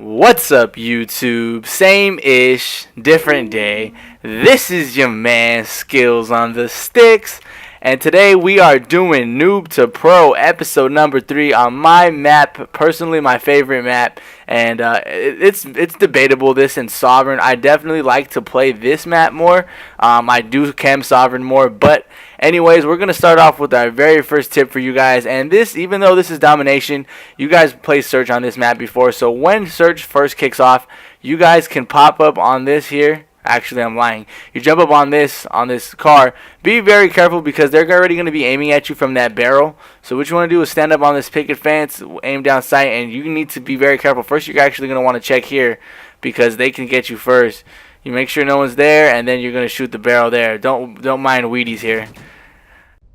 What's up, YouTube? Same-ish, different day. This is your man, Skillsonthestixx, and today we are doing Noob to Pro episode number 3 on my map, personally my favorite map, and it's debatable, this and Sovereign. I definitely like to play this map more. I do chem Sovereign more, but anyways, we're going to start off with our very first tip for you guys, and this, even though this is domination, you guys played search on this map before, so when search first kicks off, you guys can pop up on this here. Actually, I'm lying. You jump up on this car. Be very careful because they're already going to be aiming at you from that barrel. So what you want to do is stand up on this picket fence, aim down sight, and you need to be very careful. First, you're actually going to want to check here because they can get you first. You make sure no one's there, and then you're going to shoot the barrel there. Don't mind Wheaties here.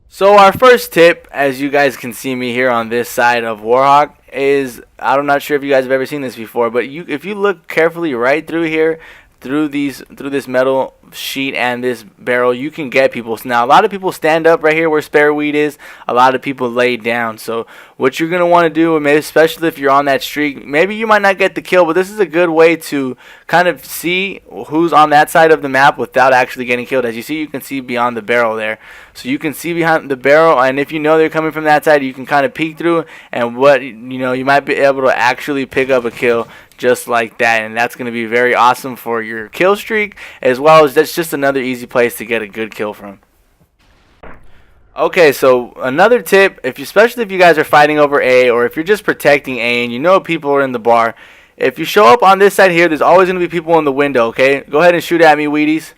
So our first tip, as you guys can see me here on this side of Warhawk, is I'm not sure if you guys have ever seen this before, but if you look carefully right through here, through this metal sheet and this barrel, you can get people. Now a lot of people stand up right here where spare weed is. A lot of people lay down. So what you're gonna want to do, maybe especially if you're on that streak, maybe you might not get the kill, but this is a good way to kind of see who's on that side of the map without actually getting killed. As you see, you can see beyond the barrel there, so you can see behind the barrel, and if you know they're coming from that side, you can kind of peek through, and you might be able to actually pick up a kill just like that, and that's going to be very awesome for your kill streak, as well as that's just another easy place to get a good kill from. Okay, so another tip, especially if you guys are fighting over A, or if you're just protecting A and you know people are in the bar, if you show up on this side here, there's always going to be people in the window. Okay, go ahead and shoot at me, Wheaties.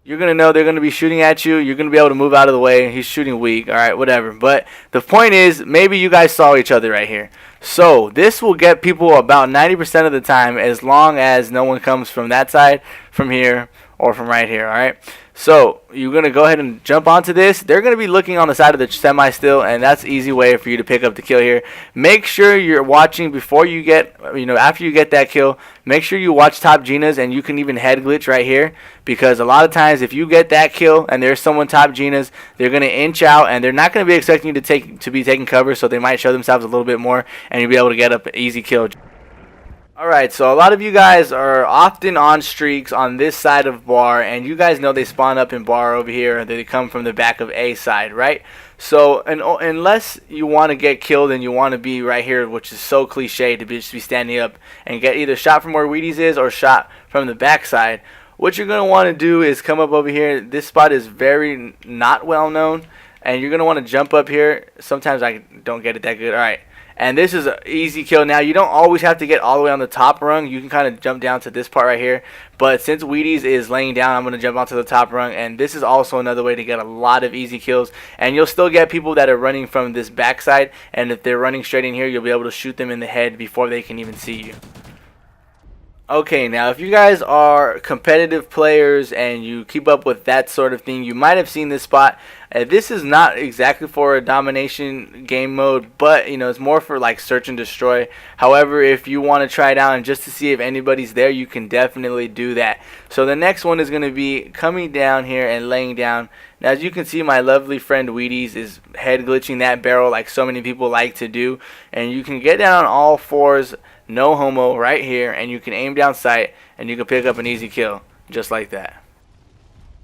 You're going to know they're going to be shooting at you. You're going to be able to move out of the way. He's shooting weak. All right, whatever. But the point is, maybe you guys saw each other right here. So this will get people about 90% of the time, as long as no one comes from that side, from here, or from right here. All right. So you're going to go ahead and jump onto this. They're going to be looking on the side of the semi still, and that's an easy way for you to pick up the kill here. Make sure you're watching before you get, after you get that kill, make sure you watch top Genas, and you can even head glitch right here, because a lot of times if you get that kill and there's someone top Genas, they're going to inch out, and they're not going to be expecting you to be taking cover, so they might show themselves a little bit more, and you'll be able to get up an easy kill. Alright, so a lot of you guys are often on streaks on this side of bar, and you guys know they spawn up in bar over here, and they come from the back of A side, right? So unless you want to get killed and you want to be right here, which is so cliche to just be standing up and get either shot from where Wheaties is or shot from the back side, what you're going to want to do is come up over here. This spot is very not well known, and you're going to want to jump up here. Sometimes I don't get it that good. Alright. And this is an easy kill. Now, you don't always have to get all the way on the top rung. You can kind of jump down to this part right here. But since Wheaties is laying down, I'm going to jump onto the top rung. And this is also another way to get a lot of easy kills. And you'll still get people that are running from this backside. And if they're running straight in here, you'll be able to shoot them in the head before they can even see you. Okay, now if you guys are competitive players and you keep up with that sort of thing, you might have seen this spot. This is not exactly for a domination game mode, but it's more for like search and destroy. However, if you want to try it out and just to see if anybody's there, you can definitely do that. So the next one is going to be coming down here and laying down. Now, as you can see, my lovely friend Wheaties is head glitching that barrel like so many people like to do, and you can get down on all fours, no homo, right here, and you can aim down sight and you can pick up an easy kill just like that.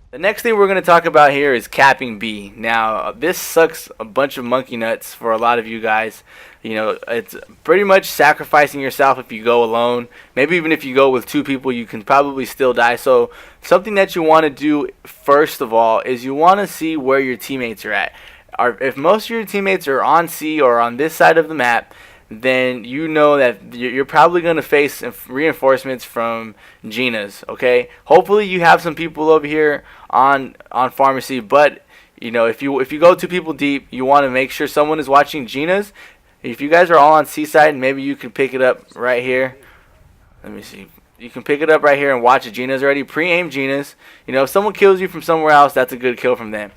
The next thing we're going to talk about here is capping B. Now, this sucks a bunch of monkey nuts for a lot of you guys. It's pretty much sacrificing yourself if you go alone. Maybe even if you go with 2 people, you can probably still die. So something that you want to do first of all is you want to see where your teammates are at. If most of your teammates are on C or on this side of the map, then you know that you're probably going to face reinforcements from Genas, okay? Hopefully you have some people over here on pharmacy, but if you go 2 people deep, you want to make sure someone is watching Genas. If you guys are all on C side, maybe you can pick it up right here. Let me see. You can pick it up right here and watch Genas already. Pre-aim Genas. If someone kills you from somewhere else, that's a good kill from them.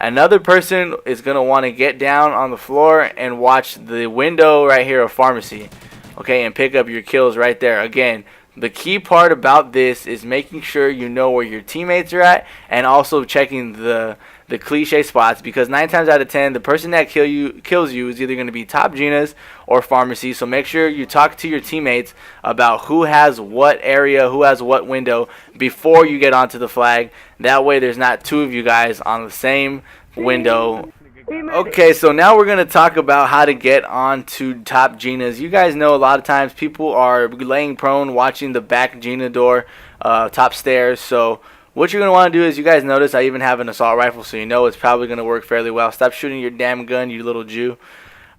Another person is going to want to get down on the floor and watch the window right here of pharmacy. Okay, and pick up your kills right there. Again, the key part about this is making sure you know where your teammates are at, and also checking the the cliche spots, because 9 times out of 10 the person that kills you is either going to be top Genas or pharmacy. So make sure you talk to your teammates about who has what area, who has what window before you get onto the flag. That way there's not 2 of you guys on the same window. Okay, so now we're going to talk about how to get onto top Genas. You guys know a lot of times people are laying prone watching the back Gena door, top stairs. So what you're going to want to do is, you guys notice I even have an assault rifle, so you know it's probably going to work fairly well. Stop shooting your damn gun, you little Jew.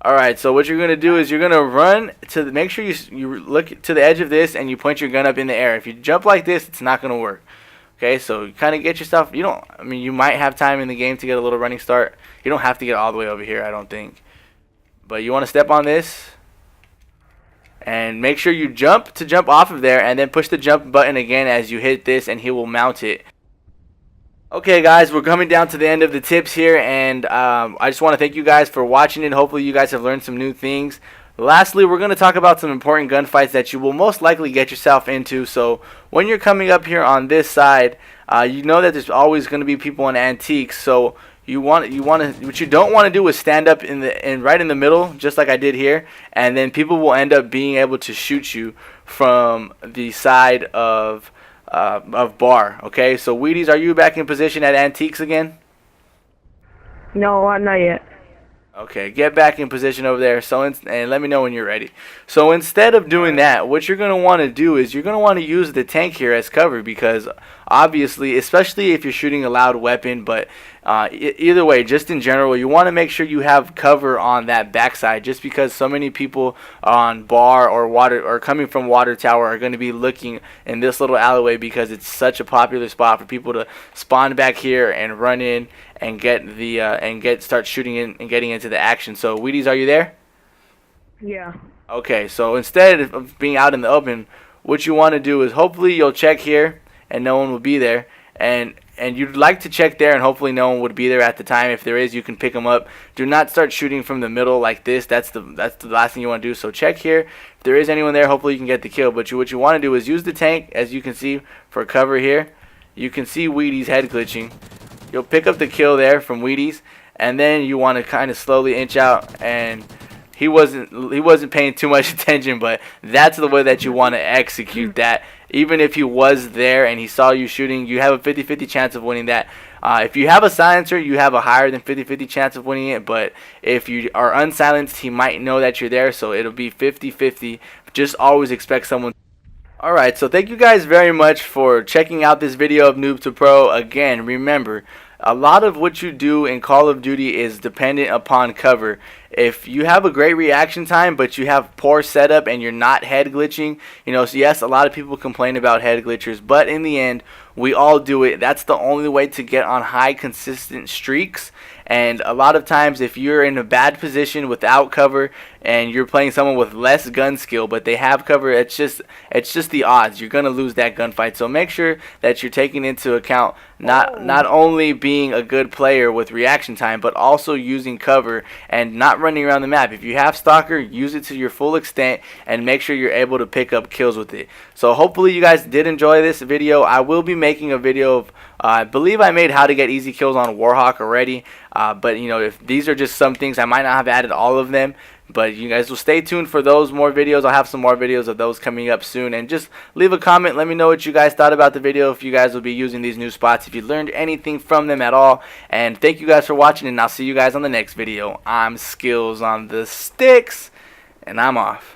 Alright, so what you're going to do is you're going to run to make sure you look to the edge of this and you point your gun up in the air. If you jump like this, it's not going to work. Okay, so you kind of get yourself, you might have time in the game to get a little running start. You don't have to get all the way over here, I don't think. But you want to step on this. And make sure you jump off of there, and then push the jump button again as you hit this, and he will mount it. Okay guys, we're coming down to the end of the tips here, and I just want to thank you guys for watching it. Hopefully you guys have learned some new things. Lastly, we're going to talk about some important gunfights that you will most likely get yourself into. So when you're coming up here on this side, you know that there's always going to be people in antiques. So what you don't want to do is stand up right in the middle, just like I did here, and then people will end up being able to shoot you from the side of bar. Okay, so Wheaties, are you back in position at antiques again? No, not yet. Okay, get back in position over there. And let me know when you're ready. So instead of doing that, what you're going to want to do is you're going to want to use the tank here as cover, because obviously, especially if you're shooting a loud weapon, but either way, just in general, you want to make sure you have cover on that backside, just because so many people on bar or water or coming from water tower are going to be looking in this little alleyway, because it's such a popular spot for people to spawn back here and run in and start shooting in and getting into the action. So Wheaties, are you there? Yeah. Okay, so instead of being out in the open, what you want to do is, hopefully you'll check here and no one will be there, and you'd like to check there and hopefully no one would be there at the time. If there is, you can pick them up. Do not start shooting from the middle like this. That's the last thing you want to do. So check here. If there is anyone there, hopefully you can get the kill. But what you want to do is use the tank, as you can see, for cover here. You can see Wheaties head glitching. You'll pick up the kill there from Wheaties, and then you want to kind of slowly inch out, and he wasn't paying too much attention, but that's the way that you want to execute that. Even if he was there and he saw you shooting, you have a 50-50 chance of winning that. If you have a silencer, you have a higher than 50-50 chance of winning it, but if you are unsilenced, he might know that you're there, so it'll be 50-50. Just always expect someone. Alright, so thank you guys very much for checking out this video of Noob to Pro. Again, remember, a lot of what you do in Call of Duty is dependent upon cover. If you have a great reaction time, but you have poor setup and you're not head glitching, so yes, a lot of people complain about head glitchers, but in the end, we all do it. That's the only way to get on high consistent streaks. And a lot of times, if you're in a bad position without cover and you're playing someone with less gun skill but they have cover, it's just the odds. You're going to lose that gunfight. So make sure that you're taking into account not only being a good player with reaction time, but also using cover and not running around the map. If you have Stalker, use it to your full extent and make sure you're able to pick up kills with it. So hopefully you guys did enjoy this video. I will be making a video of, I believe I made how to get easy kills on Warhawk already. But if these are just some things, I might not have added all of them. But you guys will stay tuned for those more videos. I'll have some more videos of those coming up soon. And just leave a comment. Let me know what you guys thought about the video. If you guys will be using these new spots. If you learned anything from them at all. And thank you guys for watching. And I'll see you guys on the next video. I'm Skillsonthestixx. And I'm off.